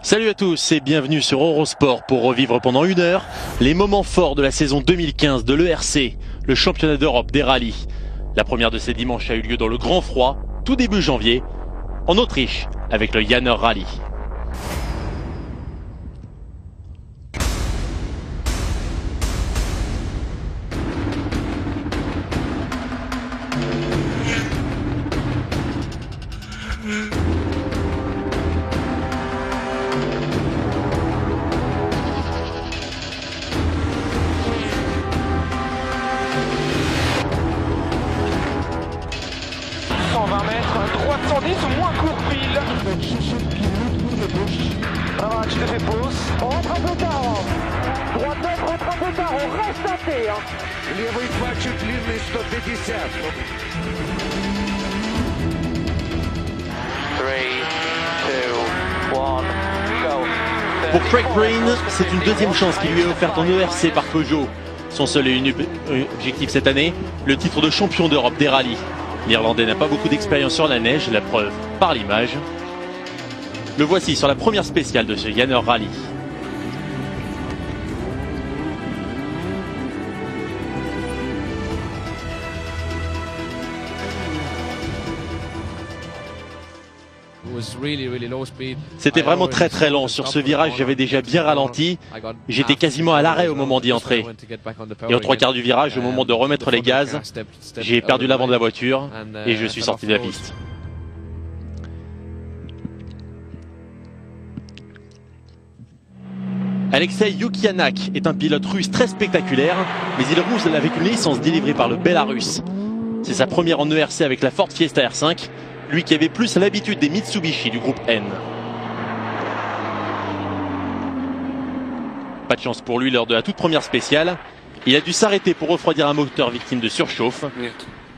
Salut à tous et bienvenue sur Eurosport pour revivre pendant une heure les moments forts de la saison 2015 de l'ERC, le championnat d'Europe des rallyes. La première de ces dimanches a eu lieu dans le grand froid, tout début janvier, en Autriche, avec le Janer Rally. Ou moins court pile. Alors tu te fais pause. On rentre un peu tard. Droite neutre, rentre un peu tard. On reste à terre. Левый 2 чуть длинный 150. 3, 2, 1, go. Pour Craig Breen, c'est une deuxième chance qui lui est offerte en ERC par Peugeot. Son seul et unique objectif cette année, le titre de champion d'Europe des rallyes. L'Irlandais n'a pas beaucoup d'expérience sur la neige, la preuve par l'image. Le voici sur la première spéciale de ce Janer Rally. C'était vraiment très lent. Sur ce virage, j'avais déjà bien ralenti. J'étais quasiment à l'arrêt au moment d'y entrer. Et aux trois quarts du virage, au moment de remettre les gaz, j'ai perdu l'avant de la voiture et je suis sorti de la piste. Alexei Yukianak est un pilote russe très spectaculaire, mais il roule avec une licence délivrée par le Bélarus. C'est sa première en ERC avec la Ford Fiesta R5. Lui qui avait plus l'habitude des Mitsubishi du groupe N. Pas de chance pour lui lors de la toute première spéciale. Il a dû s'arrêter pour refroidir un moteur victime de surchauffe.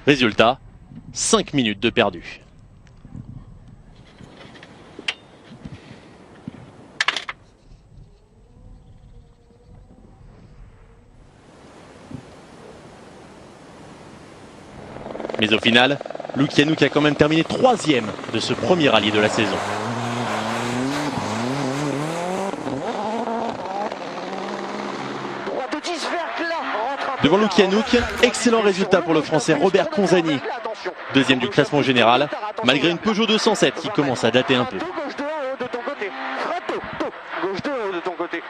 Résultat, 5 minutes de perdu. Mais au final, Lukianouk a quand même terminé 3e de ce premier rallye de la saison. Devant Lukianouk, excellent résultat pour le Français Robert Conzani. Deuxième du classement général, malgré une Peugeot 207 qui commence à dater un peu. Gauche de ton côté. Gauche de ton côté.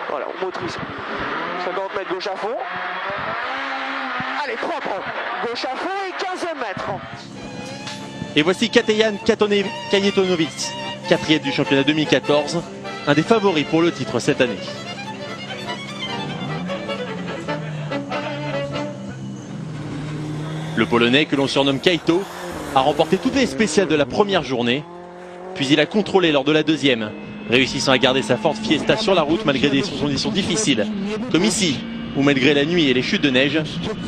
Voilà, on motorise. 50 mètres gauche à fond. Allez, propre. Gauche à fond et 15 mètres. Et voici Kateyan Kajetonovic, 4e du championnat 2014, un des favoris pour le titre cette année. Le Polonais, que l'on surnomme Kaito, a remporté toutes les spéciales de la première journée, puis il a contrôlé lors de la deuxième, réussissant à garder sa Ford Fiesta sur la route malgré des conditions difficiles, comme ici, où malgré la nuit et les chutes de neige,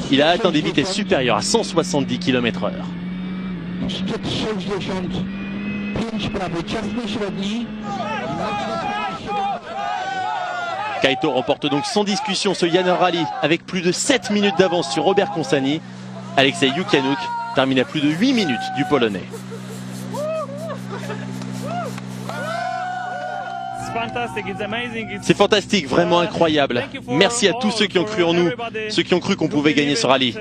il a atteint des vitesses supérieures à 170 km/h. Kaito remporte donc sans discussion ce Janer Rally avec plus de 7 minutes d'avance sur Robert Conzani. Alexei Yukianouk termine à plus de 8 minutes du Polonais. C'est fantastique, vraiment incroyable. Merci à tous ceux qui ont cru en nous, ceux qui ont cru qu'on pouvait gagner ce rallye.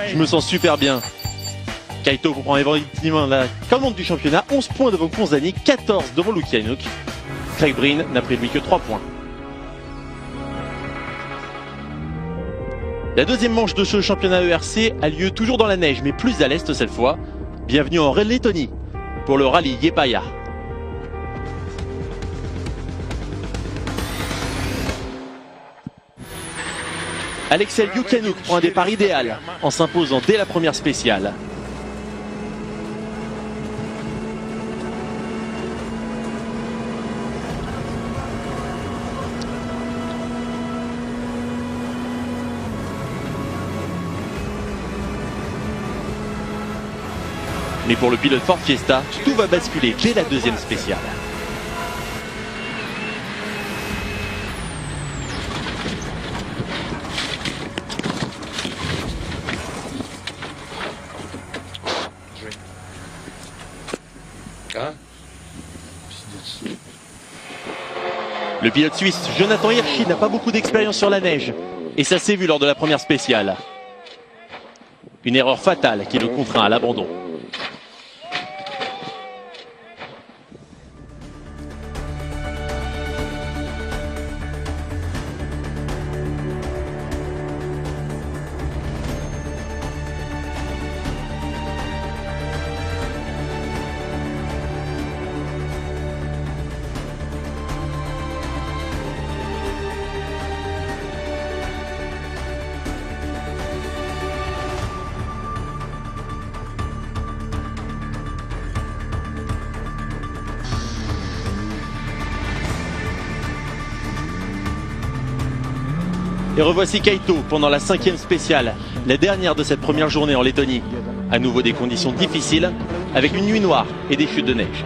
Je me sens super bien. Kaito prend éventuellement la commande du championnat, 11 points devant Conzani, 14 devant Lukianouk. Craig Breen n'a pris lui que 3 points. La deuxième manche de ce championnat ERC a lieu toujours dans la neige, mais plus à l'est cette fois. Bienvenue en Lettonie pour le rallye Liepaja. Alexei Yukianouk prend un départ idéal en s'imposant dès la première spéciale. Mais pour le pilote Ford Fiesta, tout va basculer dès la deuxième spéciale. Le pilote suisse Jonathan Hirschi n'a pas beaucoup d'expérience sur la neige. Et ça s'est vu lors de la première spéciale. Une erreur fatale qui le contraint à l'abandon. Et revoici Kaito pendant la 5e spéciale, la dernière de cette première journée en Lettonie. À nouveau des conditions difficiles, avec une nuit noire et des chutes de neige.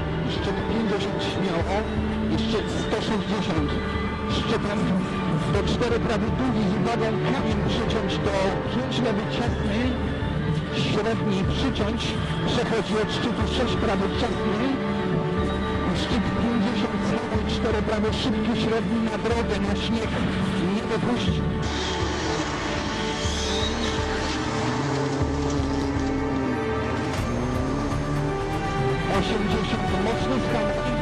Mocno skalki,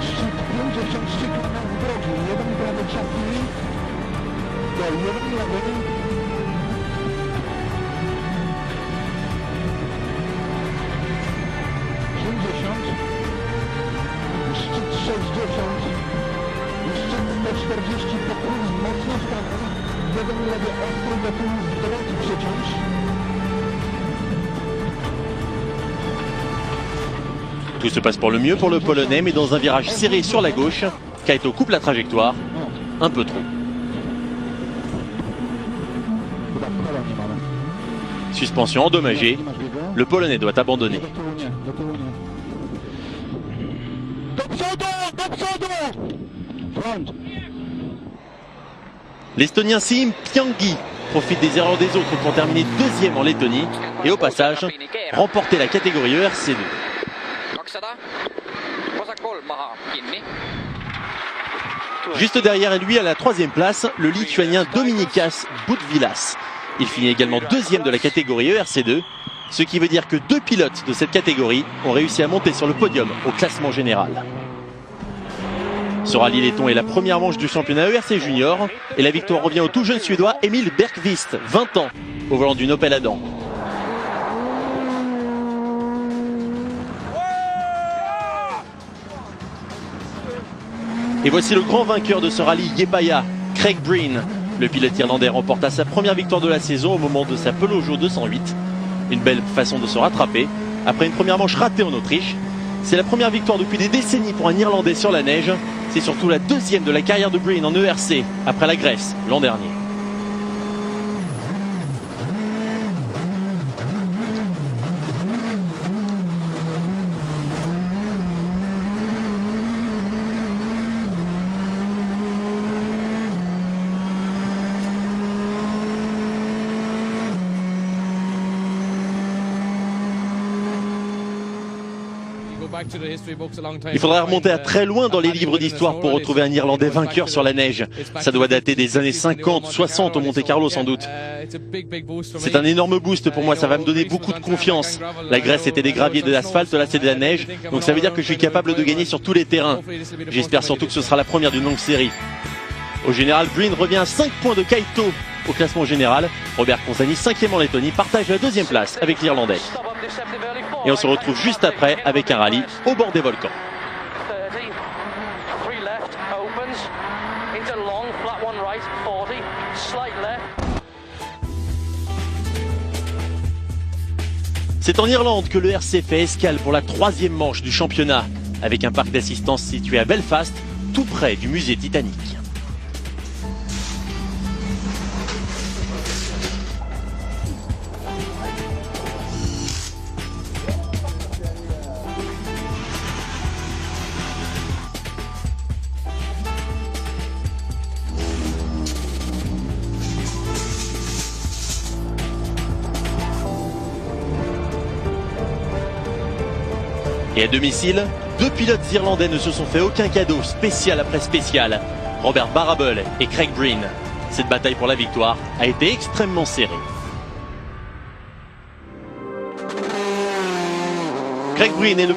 szczyt 53 km drogi, jeden prawy ciasny, do jeden lewy, 50, szczyt 60, szczyt 140 po królu, mocno skalki, jeden lewy ostry do tyłu z drogi przeciąż. Tout se passe pour le mieux pour le Polonais, mais dans un virage serré sur la gauche, Kaito coupe la trajectoire, un peu trop. Suspension endommagée, le Polonais doit abandonner. L'Estonien Siim Pyängi profite des erreurs des autres pour terminer deuxième en Lettonie et au passage, remporter la catégorie ERC2. Juste derrière lui à la 3e place, le Lituanien Dominykas Būtvilas. Il finit également deuxième de la catégorie ERC2, ce qui veut dire que 2 pilotes de cette catégorie ont réussi à monter sur le podium au classement général. Ce rallye letton est la première manche du championnat ERC Junior et la victoire revient au tout jeune suédois Emil Bergqvist, 20 ans, au volant d'une Opel Adam. Et voici le grand vainqueur de ce rallye Liepāja, Craig Breen. Le pilote irlandais remporta sa première victoire de la saison au moment de sa Peugeot 208. Une belle façon de se rattraper après une première manche ratée en Autriche. C'est la première victoire depuis des décennies pour un Irlandais sur la neige. C'est surtout la 2e de la carrière de Breen en ERC, après la Grèce l'an dernier. Il faudra remonter à très loin dans les livres d'histoire pour retrouver un Irlandais vainqueur sur la neige. Ça doit dater des années 50, 60 au Monte-Carlo sans doute. C'est un énorme boost pour moi, ça va me donner beaucoup de confiance. La Grèce c'était des graviers et de l'asphalte, là c'est de la neige. Donc ça veut dire que je suis capable de gagner sur tous les terrains. J'espère surtout que ce sera la première d'une longue série. Au général, Breen revient à 5 points de Kaito au classement général. Robert Consani, 5e en Lettonie, partage la 2e place avec l'Irlandais. Et on se retrouve juste après avec un rallye au bord des volcans. C'est en Irlande que le RC fait escale pour la 3e manche du championnat, avec un parc d'assistance situé à Belfast, tout près du musée Titanic. Et à domicile, 2 pilotes irlandais ne se sont fait aucun cadeau, spécial après spécial. Robert Barrable et Craig Breen. Cette bataille pour la victoire a été extrêmement serrée. Craig Breen est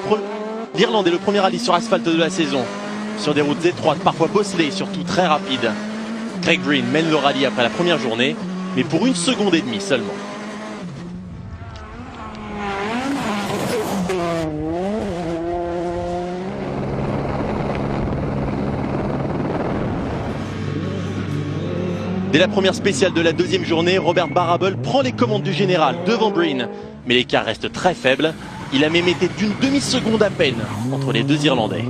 l'Irlande est le premier rallye sur asphalte de la saison. Sur des routes étroites, parfois bosselées et surtout très rapides. Craig Breen mène le rallye après la première journée, mais pour 1 seconde et demie seulement. Dès la première spéciale de la deuxième journée, Robert Barrable prend les commandes du général devant Breen, mais l'écart reste très faible. Il a même été d'une demi-seconde à peine entre les deux Irlandais.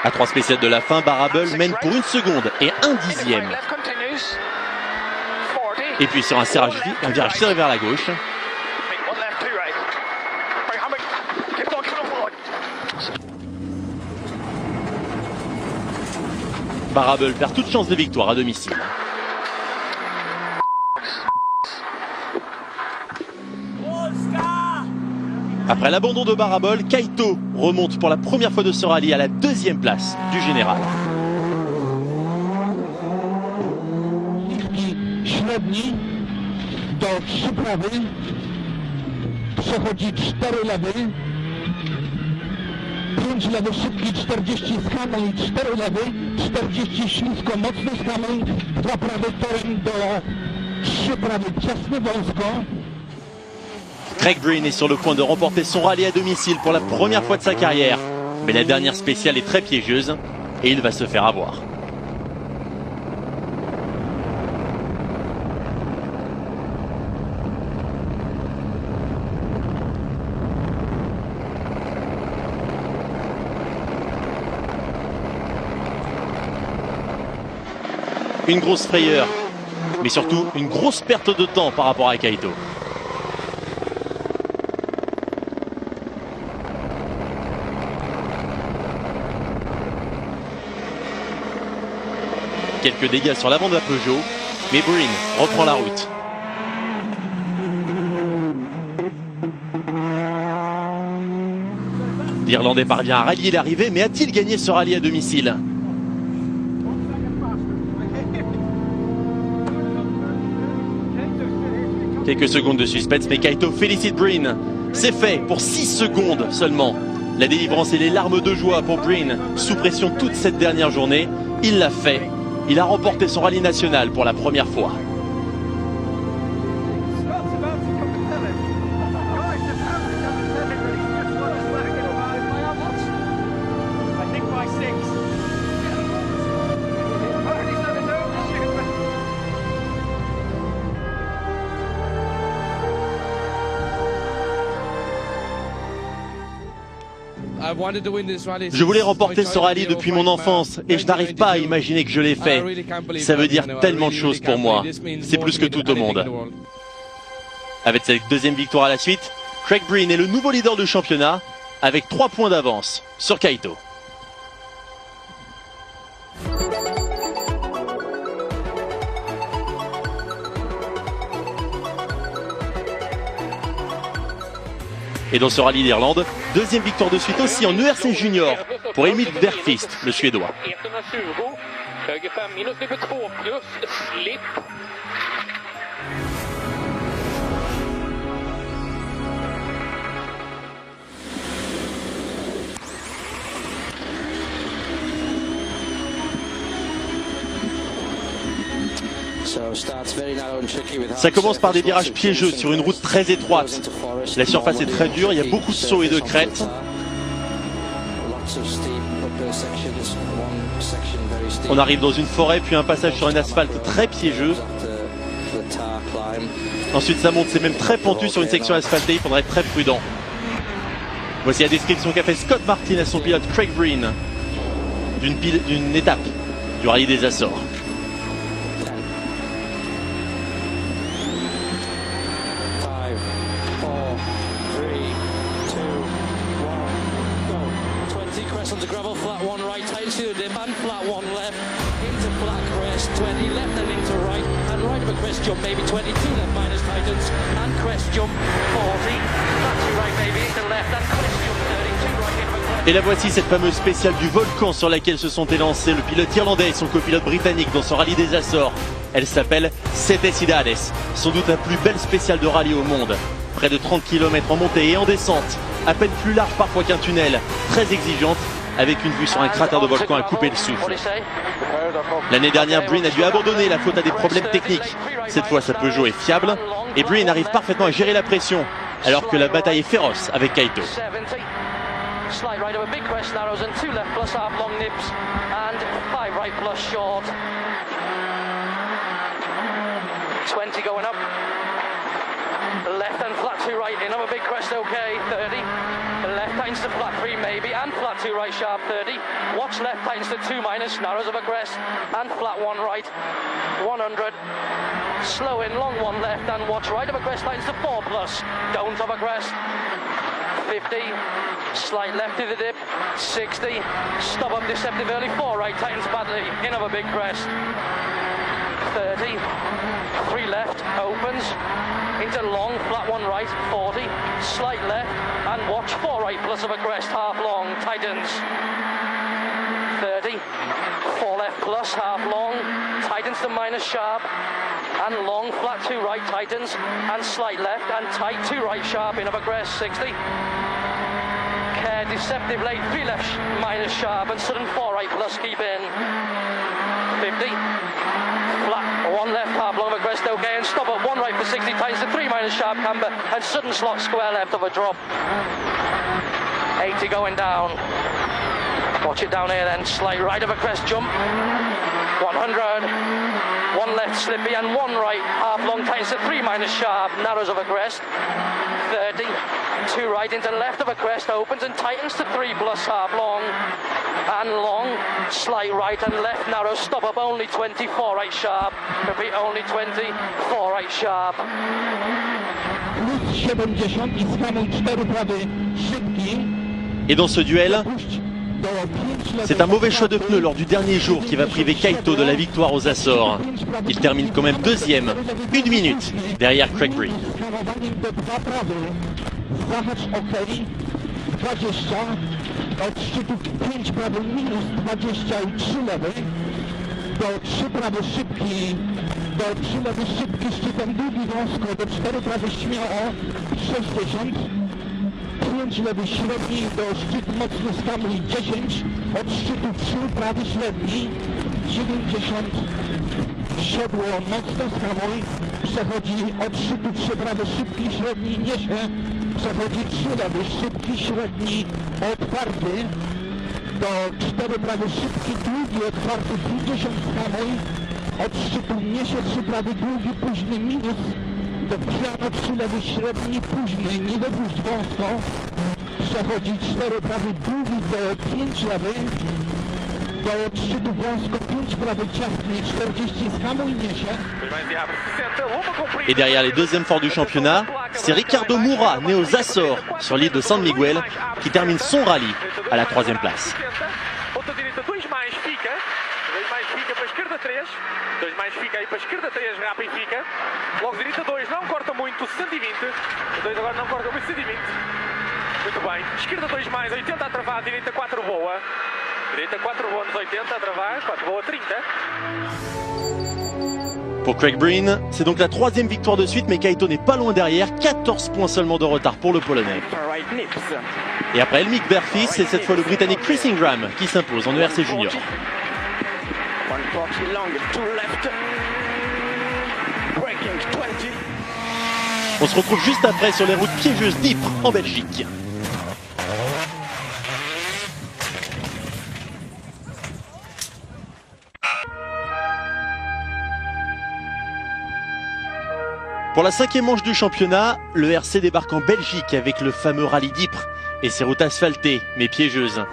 À 3 spéciales de la fin, Barrable mène pour 1 seconde et 1 dixième. Et puis sur un virage serré vers la gauche. Barrable perd toute chance de victoire à domicile. Après l'abandon de Barrable, Kaito remonte pour la première fois de ce rallye à la 2e place du général. Średni do 3 prawy, przechodzi 4 lewy, 5 lewy szybki, 40 z hamem i 4 lewy, 40 ślisko mocny z hamem, 2 prawy torem do 3 prawy ciasny wąsko. Craig Breen est sur le point de remporter son rallye à domicile pour la première fois de sa carrière. Mais la dernière spéciale est très piégeuse et il va se faire avoir. Une grosse frayeur, mais surtout une grosse perte de temps par rapport à Kaito. Quelques dégâts sur l'avant de la Peugeot, mais Breen reprend la route. L'Irlandais parvient à rallier l'arrivée, mais a-t-il gagné ce rallye à domicile? Quelques secondes de suspense, mais Kaito félicite Breen. C'est fait pour 6 secondes seulement. La délivrance et les larmes de joie pour Breen, sous pression toute cette dernière journée. Il l'a fait. Il a remporté son rallye national pour la première fois. Je voulais remporter ce rallye depuis mon enfance et je n'arrive pas à imaginer que je l'ai fait. Ça veut dire tellement de choses pour moi. C'est plus que tout au monde. Avec cette 2e victoire à la suite, Craig Breen est le nouveau leader du championnat avec 3 points d'avance sur Kaito. Et dans ce rallye d'Irlande, 2e victoire de suite aussi en ERC Junior pour Emil Bergqvist, le Suédois. Ça commence par des virages piégeux sur une route très étroite. La surface est très dure, il y a beaucoup de sauts et de crêtes. On arrive dans une forêt, puis un passage sur un asphalte très piégeux. Ensuite ça monte, c'est même très pentu sur une section asphaltée, il faudra être très prudent. Voici la description qu'a fait Scott Martin à son pilote Craig Breen d'une étape du rallye des Açores. 20 crest onto gravel, flat one right, tightens to the dip and flat one left, into flat crest, 20 left and into right, and right of a crest jump, maybe 22 left minus tightens, and crest jump 40, flat two right maybe into left, and crest jump 32 right into crest. Et la voici, cette fameuse spéciale du volcan sur laquelle se sont élancés le pilote irlandais et son copilote britannique dans son rallye des Açores. Elle s'appelle Sete Cidades, sans doute la plus belle spéciale de rallye au monde. Près de 30 km en montée et en descente, à peine plus large parfois qu'un tunnel, très exigeante, avec une vue sur un cratère de volcan à couper le souffle. L'année dernière, Breen a dû abandonner la faute à des problèmes techniques. Cette fois, sa Peugeot est fiable et Breen arrive parfaitement à gérer la pression, alors que la bataille est féroce avec Kaito. Slight right of a big crest narrows and 2 left plus half long nips and 5 right plus short. 20 going up. Left and flat 2 right in of a big crest, okay, 30. Left tightens to flat 3 maybe and flat 2 right sharp 30. Watch left tightens to 2 minus, narrows of a crest and flat 1 right, 100. Slow in, long 1 left and watch right of a crest tightens to 4 plus, don't of a crest. 50, slight left to the dip, 60, stop up deceptive early, 4 right, tightens badly, in of a big crest, 30, 3 left, opens, into long, flat 1 right, 40, slight left, and watch 4 right plus of a crest, half long, tightens, 30, 4 left plus, half long, tightens to minus sharp, and long, flat 2 right, tightens, and slight left, and tight 2 right sharp, in of a crest, 60, care, deceptive late, 3 left, minus sharp, and sudden 4 right plus, keep in, 50, flat 1 left, half long of a crest, okay, and stop up 1 right for 60, tightens to 3 minus sharp camber, and sudden slot square left of a drop, 80 going down, watch it down here then, slight right of a crest jump, 100, 1 left slippy and 1 right, half long tightens to 3 minus sharp, narrows of a crest, 30, 2 right into left of a crest, opens and tightens to 3 plus half long, and long, slight right and left narrow, stop up only 20, 4 right sharp, repeat only 20, 4 right sharp. Plus 70 i skanuj 4 prawy szybki. Et dans ce duel, Puść do 5 lewy. c'est un mauvais choix de pneus lors du dernier jour qui va priver Kaito de la victoire aux Açores. Il termine quand même deuxième, 1 minute derrière Craig Breen. Skanowaniem do 2 prawy. Zahacz OK. 20. Od szczytu 5 prawy minus 20 i 3 lewy. Do 3 prawy szybki. Do 3 lewy szybki szczytem długi wąsko. Do 4 prawy śmiało 60. 5 lewy średni do szczytu mocny skamuj 10. Od szczytu 3 prawy średni 90. Siodło mocno skamuj. Przechodzi od szczytu 3 prawy szybki średni niesie. Przechodzi 3 lewy szybki średni otwarty. Do 4 prawy szybki długi otwarty 50 skamuj. Od szczytu niesie 3 prawy długi późny minus. Do piano 3 lewy średni późny nie dopuść wąsko. Przechodzi 4 prawy długi do 5 lewy. Do szczytu wąsko 5 prawy ciasny 40 skamuj niesie. Et derrière les 2e forts du championnat, c'est Ricardo Moura, né aux Açores, sur l'île de San Miguel, qui termine son rallye à la 3e place. Muito bem, esquerda 2 mais, 80 a travar, direita 4 boa. Direita 4 boa nos 80 a travar, 4 boa 30. Pour Craig Breen, c'est donc la 3e victoire de suite, mais Kaito n'est pas loin derrière, 14 points seulement de retard pour le Polonais. Et après Elmik Berfis, c'est cette fois le Britannique Chris Ingram qui s'impose en ERC Junior. 140 long, 2 left. Braking 20. On se retrouve juste après sur les routes piégeuses d'Ypres en Belgique. Pour la 5e manche du championnat, le RC débarque en Belgique avec le fameux rallye d'Ypres et ses routes asphaltées mais piégeuses.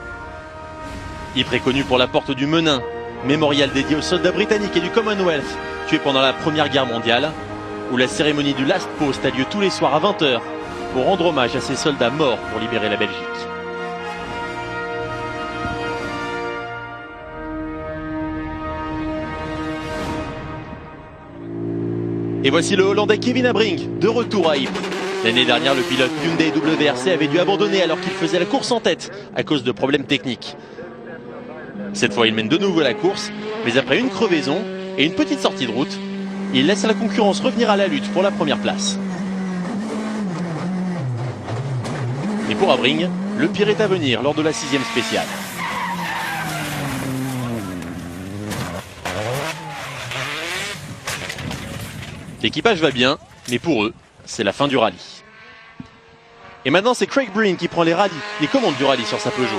Ypres est connu pour la porte du Menin, mémorial dédié aux soldats britanniques et du Commonwealth tués pendant la Première Guerre mondiale, où la cérémonie du Last Post a lieu tous les soirs à 20 h pour rendre hommage à ces soldats morts pour libérer la Belgique. Et voici le Hollandais Kevin Abring, de retour à Ypres. L'année dernière, le pilote Hyundai WRC avait dû abandonner alors qu'il faisait la course en tête à cause de problèmes techniques. Cette fois, il mène de nouveau la course, mais après une crevaison et une petite sortie de route, il laisse la concurrence revenir à la lutte pour la première place. Et pour Abring, le pire est à venir lors de la 6e spéciale. L'équipage va bien, mais pour eux, c'est la fin du rallye. Et maintenant, c'est Craig Breen qui prend les commandes du rallye sur sa Peugeot.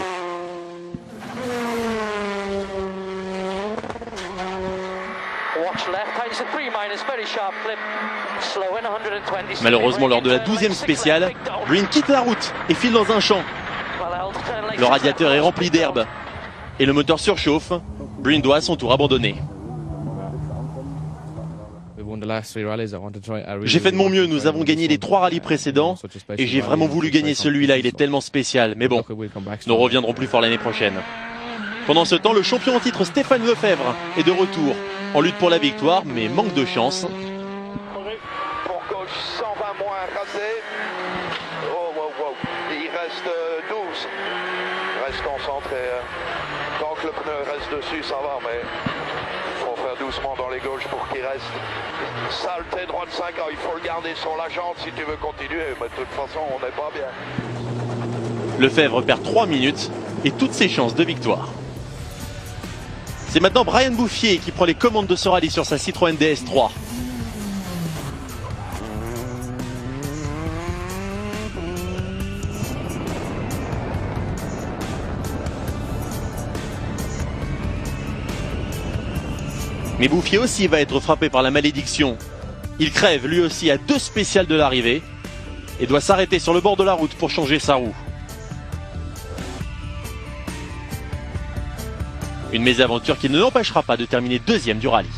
Malheureusement, lors de la 12e spéciale, Breen quitte la route et file dans un champ. Le radiateur est rempli d'herbe et le moteur surchauffe. Breen doit à son tour abandonner. J'ai fait de mon mieux, nous avons gagné les 3 rallyes précédents et j'ai vraiment voulu gagner celui-là, il est tellement spécial. Mais bon, nous reviendrons plus fort l'année prochaine. Pendant ce temps, le champion en titre Stéphane Lefebvre est de retour en lutte pour la victoire, mais manque de chance. Pour gauche, 120 moins rasé. Il reste 12. Reste concentré. Tant que le pneu reste dessus, ça va, mais il faut faire doucement dans les gauches pour qu'il reste. Saleté droite 5 ans, il faut le garder sur la jante si tu veux continuer, mais de toute façon, on n'est pas bien. Lefebvre perd 3 minutes et toutes ses chances de victoire. C'est maintenant Brian Bouffier qui prend les commandes de ce rallye sur sa Citroën DS3. Mais Bouffier aussi va être frappé par la malédiction. Il crève lui aussi à 2 spéciales de l'arrivée et doit s'arrêter sur le bord de la route pour changer sa roue. Une mésaventure qui ne l'empêchera pas de terminer 2e du rallye.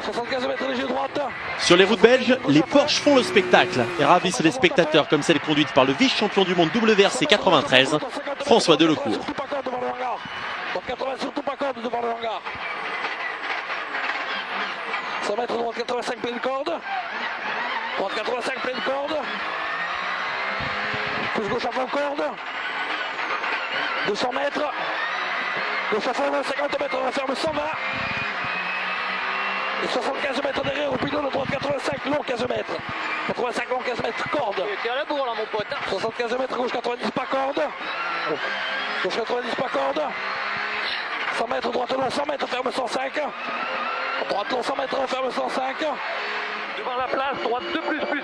75 mètres léger droite. Sur les routes belges, les Porsche font le spectacle et ravissent les spectateurs comme celle conduite par le vice-champion du monde WRC 93, François Delecourt. 80 surtout pas corde devant le hangar. 100 mètres droite 85 pleine corde. Droite 85 pleine corde. Pouce gauche à fond corde. 200 mètres. Gauche à fond 50 mètres, on va ferme 120. Et 75 mètres derrière au pilote de droite 85 long 15 mètres. 85 long 15 mètres corde. Tu es à la bourre là mon pote. 75 mètres gauche 90 pas corde. Gauche 90 pas corde. 100 mètres droite long 100 mètres ferme 105. Droite long 100 mètres ferme 105. Devant la place, droite 2++,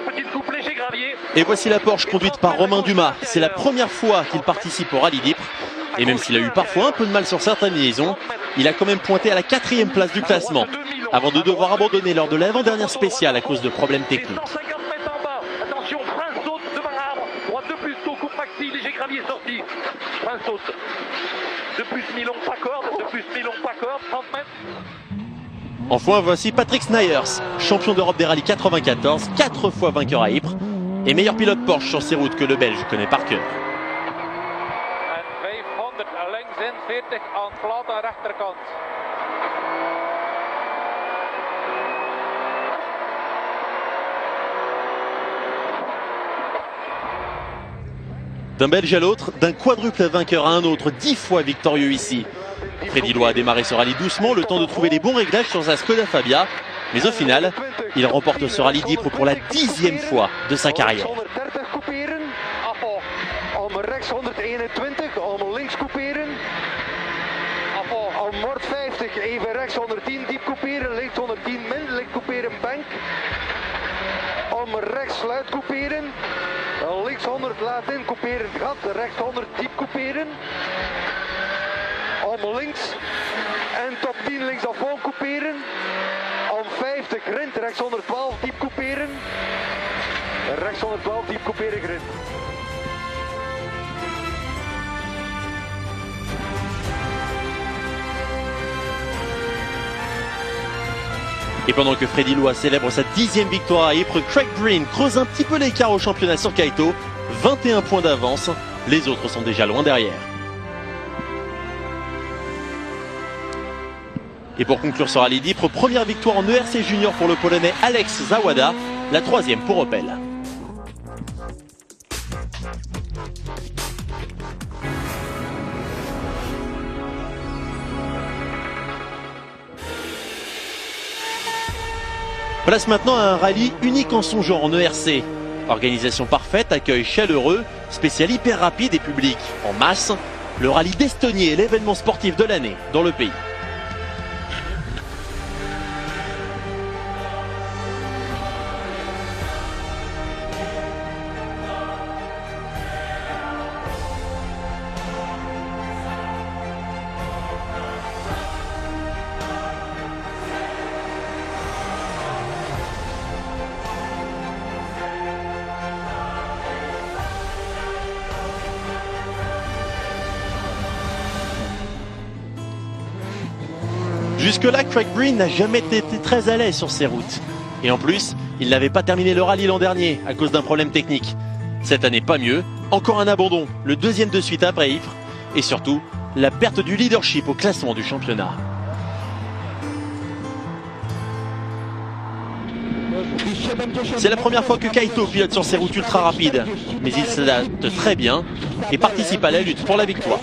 petite coupe léger gravier. Et voici la Porsche conduite par Romain Dumas. C'est la première fois qu'il participe au rallye d'Ypres. Et même s'il a eu parfois un peu de mal sur certaines liaisons, il a quand même pointé à la 4e place du classement, avant de devoir abandonner lors de l'avant-dernière spéciale à cause de problèmes techniques. 150 mètres en bas, attention, frein saute devant l'arbre, droite 2+, tôt, coupe maxi, léger gravier sorti, frein saute. 2+ mi-long, pas corde, 2+ mi-long, pas corde, 30 mètres. Enfin, voici Patrick Snijers, champion d'Europe des rallyes 94, 4 fois vainqueur à Ypres, et meilleur pilote Porsche sur ces routes que le Belge connaît par cœur. En 500 links in, 40 aan glade rechterkant. D'un Belge à l'autre, d'un quadruple vainqueur à un autre, 10 fois victorieux ici. Freddy Loy a démarré ce rallye doucement, le temps de trouver les bons réglages sur sa Skoda Fabia. Mais au final, il remporte ce rallye d'Ypres pour la 10e fois de sa carrière. Om rechts 121, om links couperen. Om noord 50, even rechts 110, diep couperen, links 110 min, links couperen bank. Om rechts sluit couperen. Links 100 laat in, couperen gat, rechts 100 diep couperen. Om links en top 10 links afval couperen. Om 50 grind, rechts 112 diep couperen. Rechts 112 diep couperen grind. Et pendant que Freddy Loy célèbre sa 10e victoire à Ypres, Craig Breen creuse un petit peu l'écart au championnat sur Kaito. 21 points d'avance, les autres sont déjà loin derrière. Et pour conclure ce rallye d'Ypres, première victoire en ERC Junior pour le Polonais Alex Zawada, la troisième pour Opel. Place maintenant à un rallye unique en son genre en ERC. Organisation parfaite, accueil chaleureux, spécial hyper rapide et public en masse. Le rallye d'Estonie est l'événement sportif de l'année dans le pays. Jusque-là, Craig Breen n'a jamais été très à l'aise sur ces routes. Et en plus, il n'avait pas terminé le rallye l'an dernier à cause d'un problème technique. Cette année, pas mieux. Encore un abandon, le deuxième de suite après Ypres. Et surtout, la perte du leadership au classement du championnat. C'est la première fois que Kaito pilote sur ces routes ultra rapides. Mais il s'adapte très bien et participe à la lutte pour la victoire.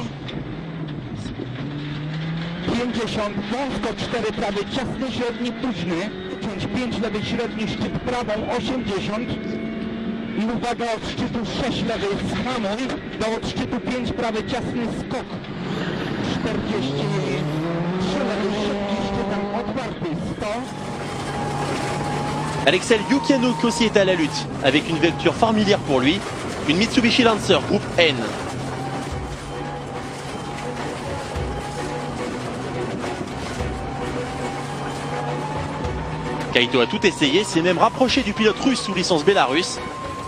50, wąsko 4 prawy, ciasny średni późny, 5 lewy średni, szczyt prawą 80 i uwaga od szczytu 6 lewy, zhamuj, do od szczytu 5 prawy, ciasny skok 43 lewy, szybki szczytem otwarty 100. Alexel Yukianouk aussi est à la lutte, avec une voiture familière pour lui, une Mitsubishi Lancer groupe N. Kaito a tout essayé, s'est même rapproché du pilote russe sous licence bélarusse,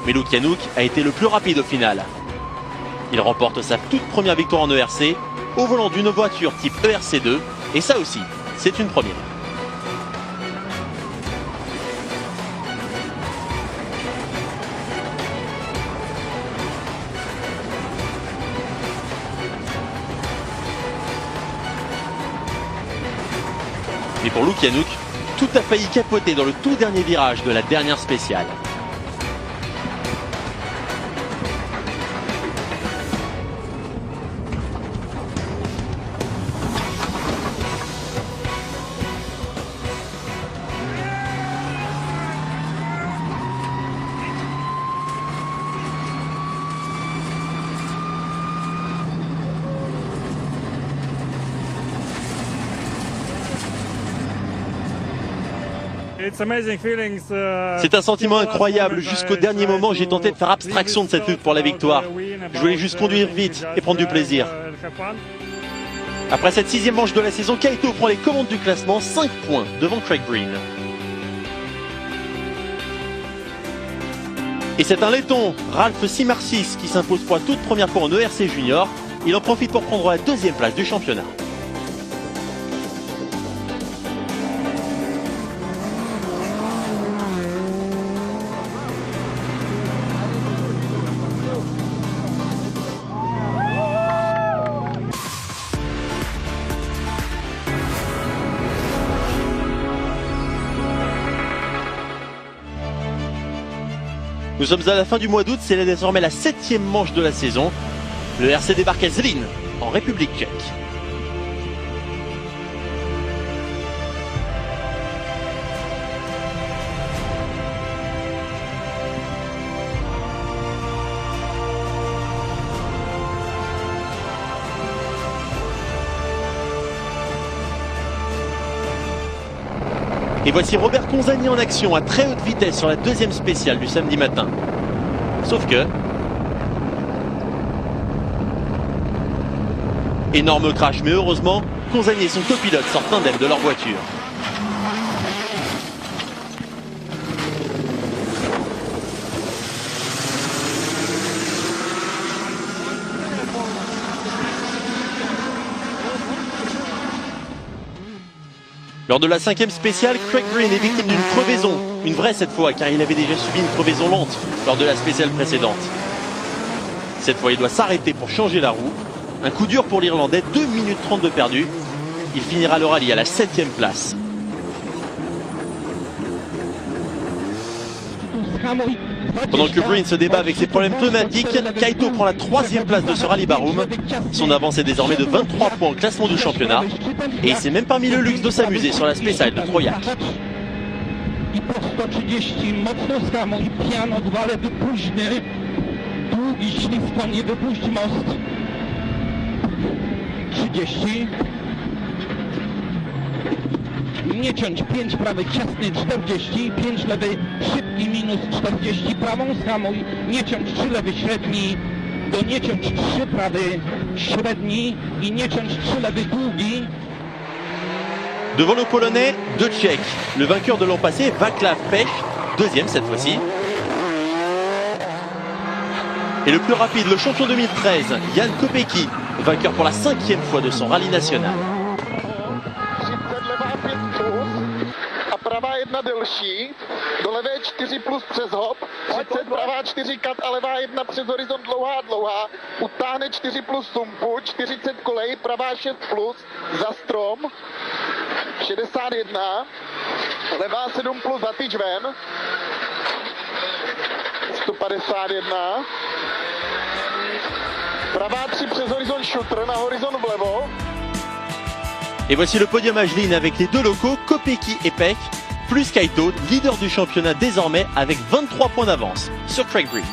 mais Yukianouk a été le plus rapide au final. Il remporte sa toute première victoire en ERC, au volant d'une voiture type ERC2, et ça aussi, c'est une première. Mais pour Yukianouk, tout a failli capoter dans le tout dernier virage de la dernière spéciale. C'est un sentiment incroyable. Jusqu'au dernier moment, j'ai tenté de faire abstraction de cette lutte pour la victoire. Je voulais juste conduire vite et prendre du plaisir. Après cette 6e manche de la saison, Kaito prend les commandes du classement, 5 points devant Craig Breen. Et c'est un laiton, Ralph Simarsis, qui s'impose pour la toute première fois en ERC Junior. Il en profite pour prendre la 2e place du championnat. Nous sommes à la fin du mois d'août, c'est désormais la 7e manche de la saison. Le RC débarque à Zlín, en République tchèque. Et voici Robert Conzani en action à très haute vitesse sur la 2e spéciale du samedi matin. Sauf que... énorme crash, mais heureusement, Conzani et son copilote sortent indemnes de leur voiture. Lors de la 5e spéciale, Craig Breen est victime d'une crevaison. Une vraie cette fois, car il avait déjà subi une crevaison lente lors de la spéciale précédente. Cette fois, il doit s'arrêter pour changer la roue. Un coup dur pour l'Irlandais, 2 minutes 30 de perdu. il finira le rallye à la 7e place. Pendant que Breen se débat avec ses problèmes pneumatiques, Kaito prend la 3e place de ce rallye Baroum. Son avance est désormais de 23 points au classement du championnat. Et il s'est même permis le luxe de s'amuser sur la Speyside de Trojac. I po 130 mocno skamuj, piano, dwa lewy późny, długi śliwko, nie wypuść most. 30. Nie ciąć, 5 prawy, ciasny, 40, 5 lewy, szybki, minus 40, prawą skamuj, nie ciąć, 3 lewy, średni, do nie ciąć, 3 prawy, średni i nie ciąć, 3 lewy, długi. Devant le Polonais, 2 Tchèques. Le vainqueur de l'an passé, Václav Pech, 2e cette fois-ci. Et le plus rapide, le champion 2013, Jan Kopecky, vainqueur pour la 5e fois de son rallye national. Pravá 1 delší, do levé 4 plus přes hop, 30, pravá 4 kat a levá 1 přes horizont dlouhá, utáhne 4 plus sumpu, 40 kolej, pravá 6 plus, za strom, 61, levá 7 plus za tyč ven, 151, pravá 3 přes horizont šutr, na horizont vlevo. Et voici le podium Ageline avec les deux locaux, Kopecky et Pech, plus Kaito, leader du championnat désormais avec 23 points d'avance sur Craig Breen.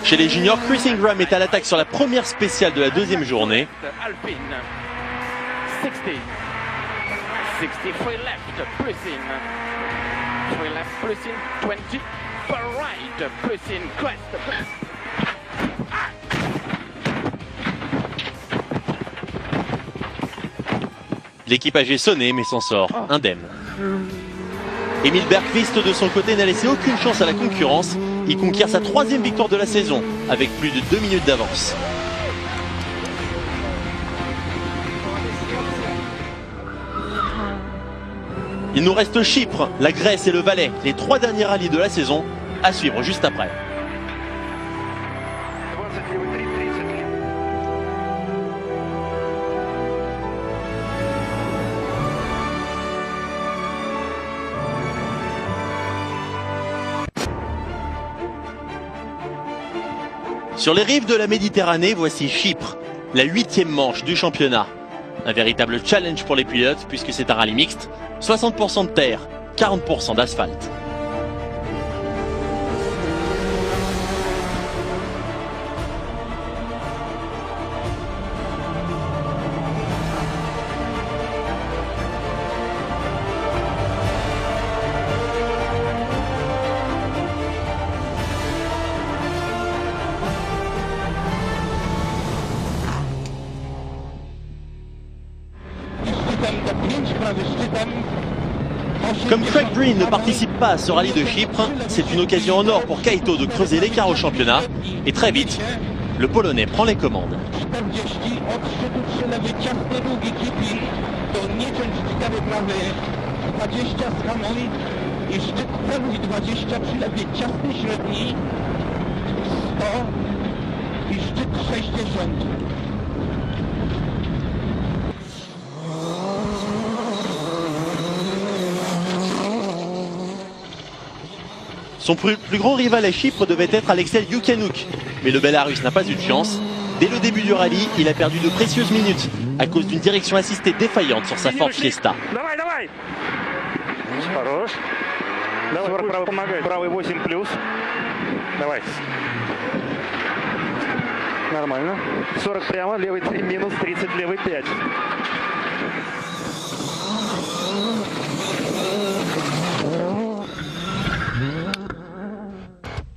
Chez les juniors, Chris Ingram est à l'attaque sur la première spéciale de la 2e journée. Alpine. 60. 63 left, plus in. 3 left, plus in. 20. Right, plus in. Crest. L'équipage est sonné mais s'en sort indemne. Emil Bergqvist de son côté n'a laissé aucune chance à la concurrence. Il conquiert sa 3e victoire de la saison avec plus de 2 minutes d'avance. Il nous reste Chypre, la Grèce et le Valais, les 3 derniers rallyes de la saison, à suivre juste après. Sur les rives de la Méditerranée, voici Chypre, la 8e manche du championnat. Un véritable challenge pour les pilotes puisque c'est un rallye mixte, 60% de terre, 40% d'asphalte. Comme Craig Breen ne participe pas à ce rallye de Chypre, c'est une occasion en or pour Kaito de creuser l'écart au championnat. Et très vite, le Polonais prend les commandes. Son plus grand rival à Chypre devait être Alexei Yukanuk, mais le Belarus n'a pas eu de chance. Dès le début du rallye, il a perdu de précieuses minutes à cause d'une direction assistée défaillante sur sa Ford Fiesta. Правый 8 плюс. Давай. Нормально. 40 прямо, левый 3 минус, 30 левый 5.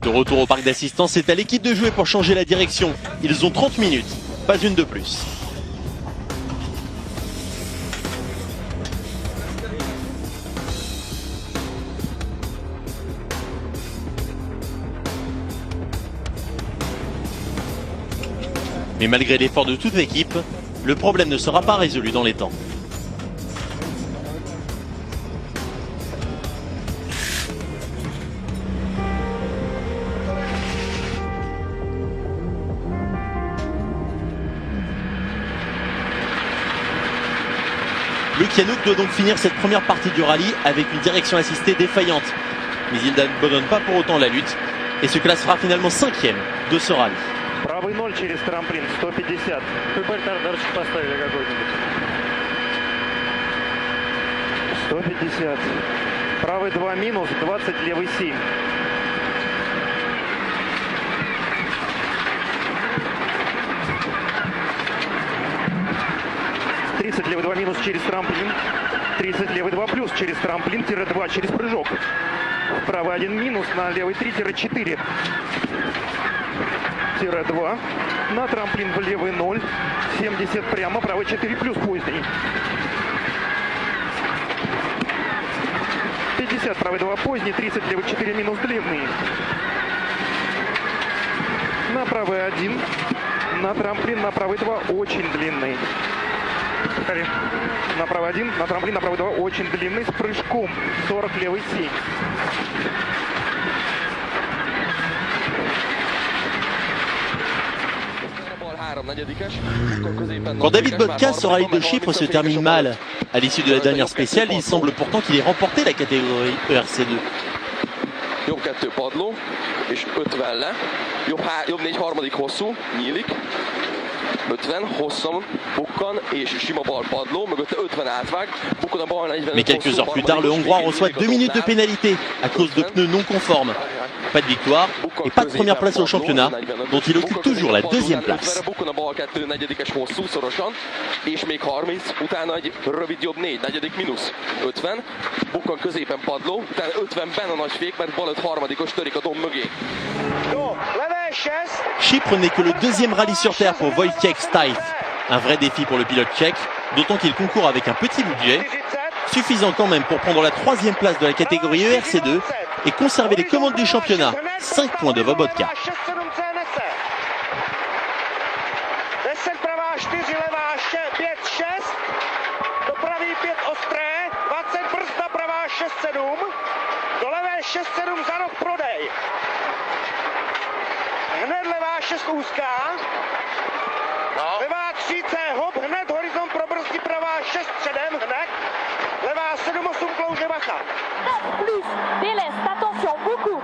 De retour au parc d'assistance, c'est à l'équipe de jouer pour changer la direction. Ils ont 30 minutes, pas une de plus. Mais malgré l'effort de toute l'équipe, le problème ne sera pas résolu dans les temps. Luke Yanouk doit donc finir cette première partie du rallye avec une direction assistée défaillante. Mais il n'abandonne pas pour autant la lutte et se classera finalement 5e de ce rallye. Правый 0 через трамплин, 150. Теперь тордарчик поставили какой-нибудь. 150. Правый 2 минус, 20, левый 7. Левый 2 минус через трамплин, 30 левый 2 плюс через трамплин, тире 2 через прыжок. Правый 1 минус на левый 3-4. Тире 2 на трамплин в левый 0, 70 прямо, правый 4 плюс поздний. 50 правый 2 поздний, 30 левый 4 минус длинный. На правый 1, на трамплин на правый 2 очень длинный. На правый 1, на трамплин на правый 2 очень длинный с прыжком, 40 левый 7. Quand David Bodka sur rallye de Chypre se termine mal à l'issue de la dernière spéciale, il semble pourtant qu'il ait remporté la catégorie ERC2. Jobb 2 padló, és 50 le. Jobb 4 harmadik hosszú, nyílik. 50, hosszan, bukkan, és sima bal padló, mögötte 50 átvág, bukkan a bal 40. Mais quelques heures plus tard, le Hongrois reçoit 2 minutes de pénalité à cause de pneus non conformes. Pas de victoire et pas de première place au championnat, dont il occupe toujours la 2e place. Bukkan a bal 2 negyedikes hosszú, szorosan, és még 30, utána egy rövid jobb 4 negyedik mínusz 50, bukkan középen padló, utána 50-ben a nagy fék, mert bal 5 harmadikos törik a domb mögé. Chypre n'est que le 2e rallye sur Terre pour Wojciech Steiff. Un vrai défi pour le pilote tchèque, d'autant qu'il concourt avec un petit budget, suffisant quand même pour prendre la 3e place de la catégorie ERC2 et conserver les commandes du championnat. 5 points de Vobodka. Hned levá 6 úzká, levá 30 hop, hned horizont pro brzdy, pravá 6 předem, hned, levá 7-8 klouže bacha. 9 plus, délaisse, attention, beaucoup.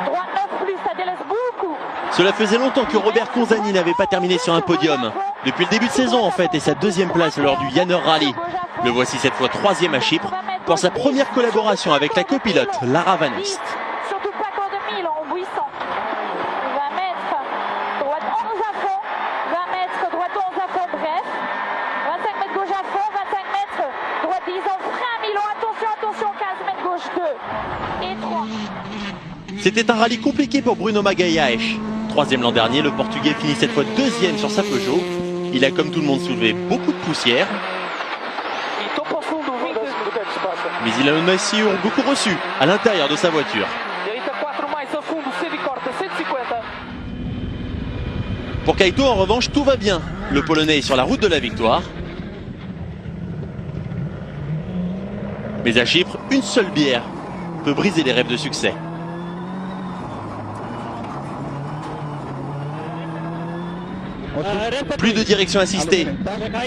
Droite 9 plus, ça délaisse beaucoup. Cela faisait longtemps que Robert Konzani n'avait pas terminé sur un podium. Depuis le début de saison en fait et sa 2e place lors du Yanner Rally. Le voici cette fois 3e à Chypre pour sa première collaboration avec la copilote Lara Van East. Surtout pas qu'en 2000 en bouissant. 20 mètres, droite 11 à fond, 20 mètres, droite 11 à fond, bref. 25 mètres gauche à fond, 25 mètres, droite 10 en frein, Milan, attention, attention, 15 mètres gauche 2 et 3. C'était un rallye compliqué pour Bruno Magalhães. 3e l'an dernier, le Portugais finit cette fois 2e sur sa Peugeot. Il a comme tout le monde soulevé beaucoup de poussière. Mais il en a aussi beaucoup reçu à l'intérieur de sa voiture. Pour Kaito, en revanche, tout va bien. Le Polonais est sur la route de la victoire. Mais à Chypre, une seule bière peut briser les rêves de succès. Plus de direction assistée.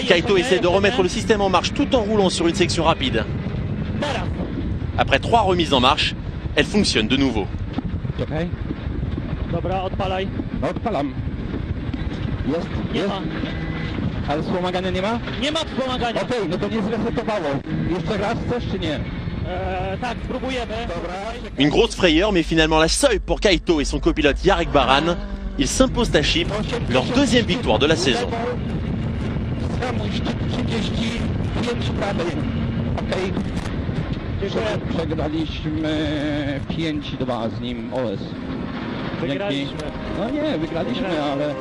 Kaito essaie de remettre le système en marche tout en roulant sur une section rapide. Après 3 remises en marche, elle fonctionne de nouveau. Dobra, odpalaj. Odpalam. Jest? Jest? Ale wspomagania nie ma? Nie ma wspomagania. Okej, no to nie zresetowało. Jeszcze raz chcesz czy nie? Tak, spróbujemy. Dobra. Une grosse frayeur, mais finalement la seule pour Kaito et son copilote Jarek Baran. Ils s'imposent à Chypre, leur 2e victoire de la saison. Przegraliśmy 5-2 z nim OS. Wygraliśmy. No nie, wygraliśmy, ale...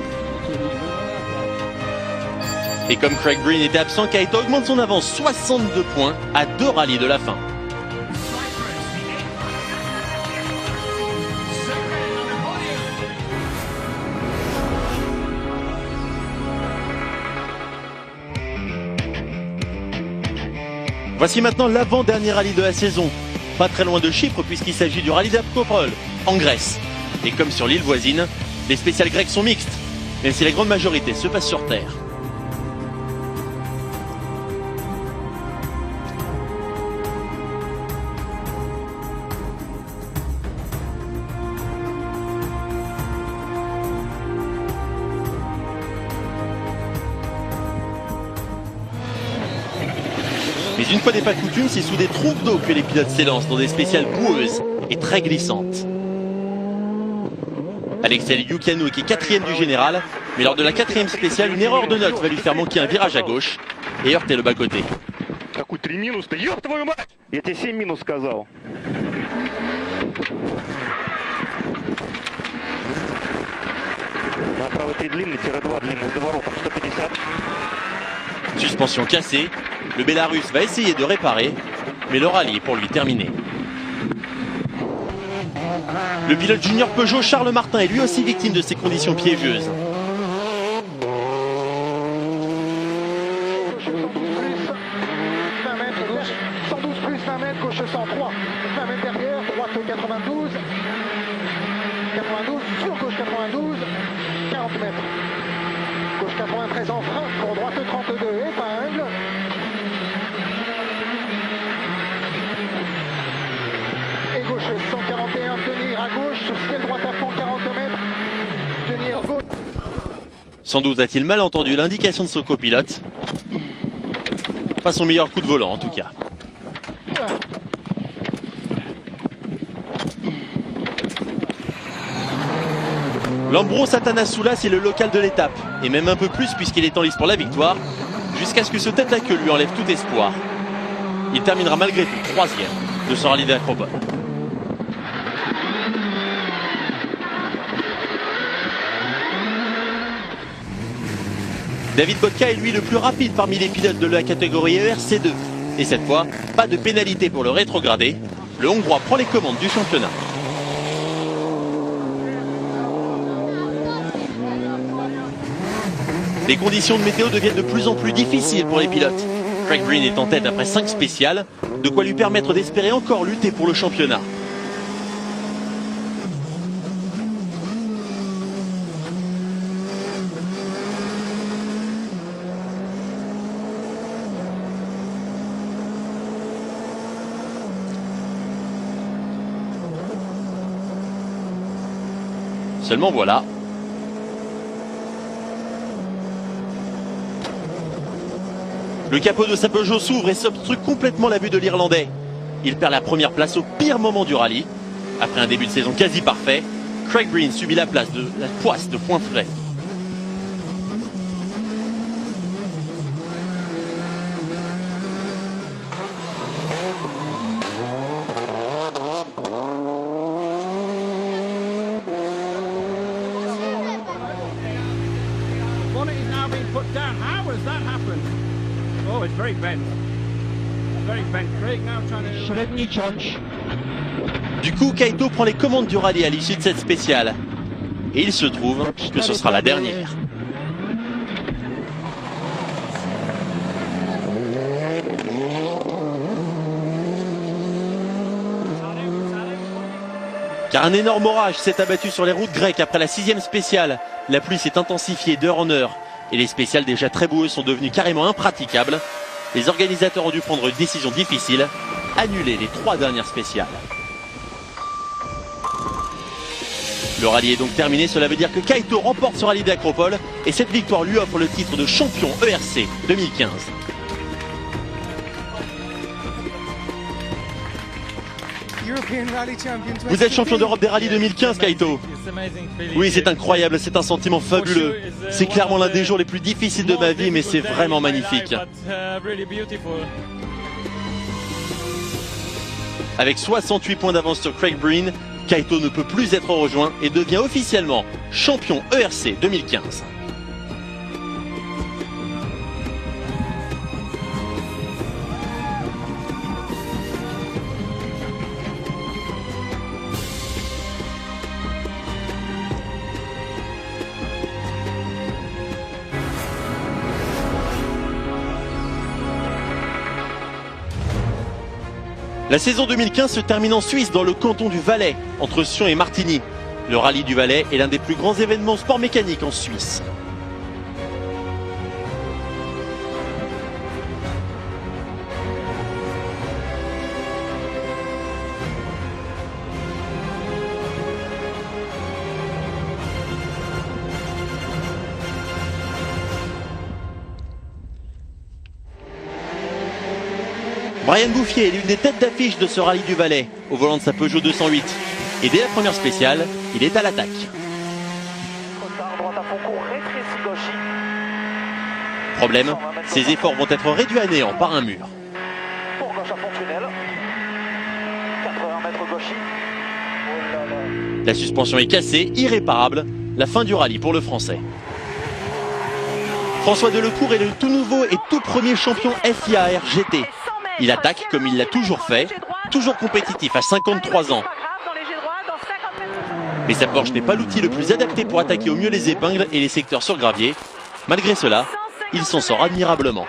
Et comme Craig Green était absent, Kaito augmente son avance 62 points à 2 rallyes de la fin. Voici maintenant l'avant-dernier rallye de la saison. Pas très loin de Chypre puisqu'il s'agit du rallye d'Apropol, en Grèce. Et comme sur l'île voisine, les spéciales grecques sont mixtes, même si la grande majorité se passe sur terre. une fois n'est pas coutume, c'est sous des trompes d'eau que les pilotes s'élancent dans des spéciales boueuses et très glissantes. Alexei Yukiano qui est 4e du général, mais lors de la 4e spéciale, une erreur de note va lui faire manquer un virage à gauche et heurter le bas-côté. Какой 3 минуса-то, ёб твою мать! Я тебе 7 минус сказал. Направо 3 длинный, тире 2 длинный, с доворотом 150. Suspension cassée, le Bélarus va essayer de réparer, mais le rallye est pour lui terminé. Le pilote junior Peugeot Charles Martin est lui aussi victime de ces conditions piégeuses. Gauche 103, 20 mètres derrière, droite 92, 92, sur gauche 92, 40 mètres. Gauche 93 en frein, pour droite 32, épingle. Et gauche 141, tenir à gauche, sur ciel droite à fond 40 mètres, tenir gauche. Sans doute a-t-il mal entendu l'indication de son copilote. Pas son meilleur coup de volant en tout cas. Lambros Atanasoulas est le local de l'étape, et même un peu plus puisqu'il est en lice pour la victoire, jusqu'à ce que ce tête à queue lui enlève tout espoir. Il terminera malgré tout 3e de son rallye d'Acropole. David Bodka est lui le plus rapide parmi les pilotes de la catégorie ERC2. Et cette fois, pas de pénalité pour le rétrogradé. Le Hongrois prend les commandes du championnat. Les conditions de météo deviennent de plus en plus difficiles pour les pilotes. Craig Breen est en tête après 5 spéciales, de quoi lui permettre d'espérer encore lutter pour le championnat. Seulement voilà. Le capot de sa Peugeot s'ouvre et s'obstrue complètement la vue de l'Irlandais. Il perd la première place au pire moment du rallye. Après un début de saison quasi parfait, Craig Breen subit la poisse de Poinfray. Du coup, Kaito prend les commandes du rallye à l'issue de cette spéciale. Et il se trouve que ce sera la dernière. Car un énorme orage s'est abattu sur les routes grecques après la 6e spéciale. La pluie s'est intensifiée d'heure en heure. Et les spéciales déjà très boueuses sont devenues carrément impraticables. Les organisateurs ont dû prendre une décision difficile, annuler les 3 dernières spéciales. Le rallye est donc terminé, cela veut dire que Kaito remporte ce rallye d'Acropole et cette victoire lui offre le titre de champion ERC 2015. Vous êtes champion d'Europe des rallyes 2015, Kaito. Oui, c'est incroyable, c'est un sentiment fabuleux. C'est clairement l'un des jours les plus difficiles de ma vie, mais c'est vraiment magnifique. Avec 68 points d'avance sur Craig Breen, Kaito ne peut plus être rejoint et devient officiellement champion ERC 2015. La saison 2015 se termine en Suisse dans le canton du Valais, entre Sion et Martigny. Le rallye du Valais est l'un des plus grands événements sport mécanique en Suisse. Brian Bouffier est l'une des têtes d'affiche de ce rallye du Valais, au volant de sa Peugeot 208. Et dès la première spéciale, il est à l'attaque. Problème, ses efforts vont être réduits à néant par un mur. Pour gauche à fond tunnel. 80 mètres gauchis. La suspension est cassée, irréparable. La fin du rallye pour le Français. François Delecourt est le tout nouveau et tout premier champion FIA RGT. Il attaque comme il l'a toujours fait, toujours compétitif à 53 ans. Mais sa Porsche n'est pas l'outil le plus adapté pour attaquer au mieux les épingles et les secteurs sur gravier. Malgré cela, il s'en sort admirablement.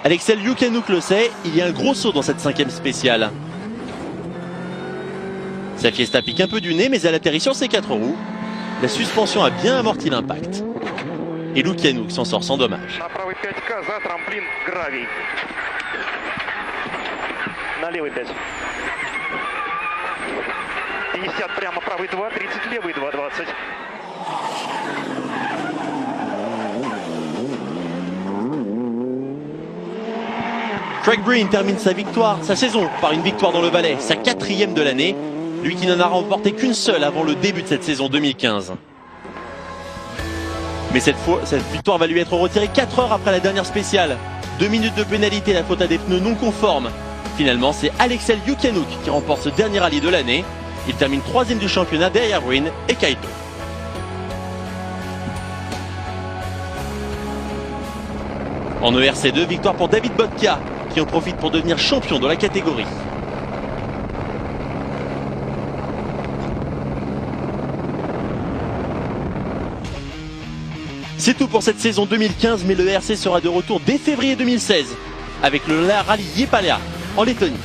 Alexel Youkanouk le sait, il y a un gros saut dans cette 5e spéciale. Sa Fiesta pique un peu du nez, mais elle atterrit sur ses 4 roues. La suspension a bien amorti l'impact. Et Youkanouk s'en sort sans dommage. Craig Breen termine sa saison par une victoire dans le Valais, sa 4e de l'année, lui qui n'en a remporté qu'une seule avant le début de cette saison 2015. Mais cette fois, cette victoire va lui être retirée 4 heures après la dernière spéciale. 2 minutes de pénalité, la faute à des pneus non conformes. Finalement, c'est Alexel Youkanouk qui remporte ce dernier rallye de l'année. Il termine 3e du championnat derrière Breen et Kaito. En ERC2, victoire pour David Bodka, qui en profite pour devenir champion de la catégorie. C'est tout pour cette saison 2015, mais le ERC sera de retour dès février 2016 avec le rallye Liepāja en Lettonie.